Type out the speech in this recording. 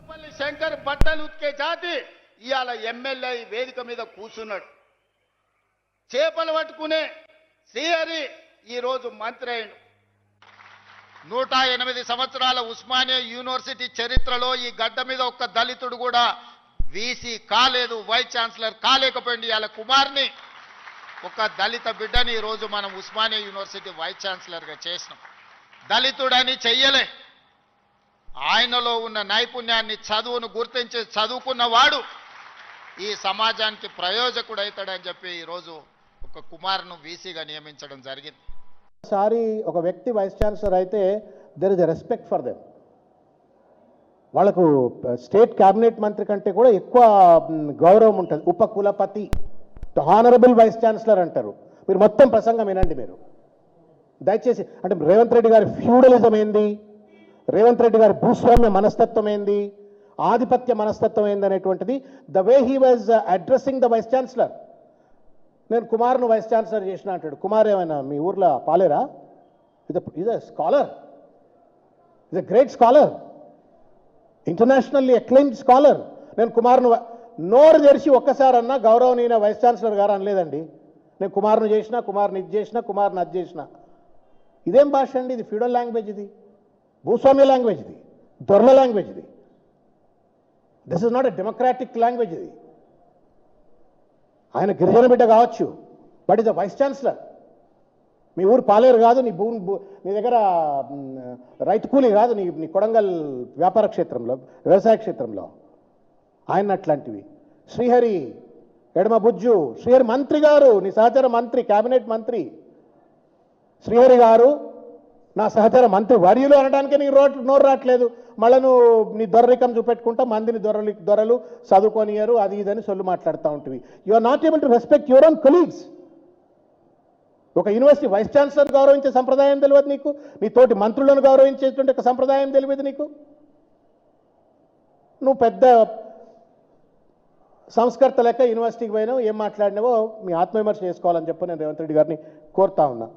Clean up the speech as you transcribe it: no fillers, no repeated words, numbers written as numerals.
పల్లి శంకర్ బట్టలు ఉతికే జాతి ఇవాళ ఎమ్మెల్యే వేదిక మీద కూర్చున్నాడు. చేపలు పట్టుకునే శ్రీహరి ఈరోజు మంత్రి అయిండు. 108 సంవత్సరాల ఉస్మానియా యూనివర్సిటీ చరిత్రలో ఈ గడ్డ మీద ఒక్క దళితుడు కూడా వీసీ కాలేదు, వైస్ ఛాన్సలర్ కాలేకపోయింది. ఇవాళ కుమార్ని ఒక దళిత బిడ్డని ఈరోజు మనం ఉస్మానియా యూనివర్సిటీ వైస్ ఛాన్సలర్గా చేసినాం. దళితుడని చెయ్యలే, ఆయనలో ఉన్న నైపుణ్యాన్ని చదువును గుర్తించి చదువుకున్నవాడు ఈ సమాజానికి ప్రయోజకుడైతాడని చెప్పి ఈరోజు ఒక కుమార్ను వీసీగా నియమించడం జరిగింది. ఒకసారి ఒక వ్యక్తి వైస్ ఛాన్సలర్ అయితే there is a respect for them. వాళ్ళకు స్టేట్ క్యాబినెట్ మంత్రి కంటే కూడా ఎక్కువ గౌరవం ఉంటుంది. ఉపకులపతి, హానరబుల్ వైస్ ఛాన్సలర్ అంటారు. మీరు మొత్తం ప్రసంగం వినండి మీరు దయచేసి. అంటే రేవంత్ రెడ్డి గారి ఫ్యూడలిజం ఏంది, రేవంత్ రెడ్డి గారి భూస్వామ్య మనస్తత్వం ఏంది, ఆధిపత్య మనస్తత్వం ఏంది అనేటువంటిది the way he was addressing the vice chancellor. నేను కుమార్ను వైస్ ఛాన్సలర్ చేసిన అంటాడు. కుమార్ ఏమైనా మీ ఊర్లో పాలేరా? Is a scholar, is a great scholar, internationally acclaimed scholar. నేను కుమార్ను నోరు తెరిచి ఒక్కసారన్నా గౌరవనీయ వైస్ ఛాన్సలర్ గారు అనలేదండి. నేను కుమార్ను చేసిన, కుమార్ని ఇది చేసిన, కుమార్ని అది చేసిన. ఇదేం భాష అండి? ఇది ఫ్యూడల్ లాంగ్వేజ్, ఇది భూస్వామ్య లాంగ్వేజ్, ఇది దొరల లాంగ్వేజ్, ఇది this is not a democratic language. ఇది ఆయన గిరిజన బిడ్డ కావచ్చు, but is a vice chancellor. మీ ఊరు పాలేరు కాదు, నీ దగ్గర రైతు కూలీ కాదు, నీ కొడంగల్ వ్యాపార క్షేత్రంలో, వ్యవసాయ క్షేత్రంలో ఆయన అట్లాంటివి. శ్రీహరి ఎడమ బుజ్జు, శ్రీహరి మంత్రి గారు, నీ సహచర మంత్రి, క్యాబినెట్ మంత్రి శ్రీహరి గారు నా సహచర మంత్రి వర్యులు అనడానికే నీ నోరు రావట్లేదు. మళ్ళీ నువ్వు నీ దొరరికం చూపెట్టుకుంటా మందిని దొరలు చదువుకొనియరు అది ఇదని సొల్లు మాట్లాడుతూ ఉంటుంది. You are not able to respect your own colleagues. ఒక యూనివర్సిటీ వైస్ ఛాన్సలర్ గౌరవించే సంప్రదాయం తెలియదు నీకు, నీ తోటి మంత్రులను గౌరవించేటువంటి ఒక సంప్రదాయం తెలియదు నీకు. నువ్వు పెద్ద సంస్కర్త లెక్క యూనివర్సిటీకి పోయినావు, ఏం మాట్లాడినావో మీ ఆత్మవిమర్శ చేసుకోవాలని చెప్పి నేను రేవంత్ రెడ్డి గారిని కోరుతా ఉన్నా.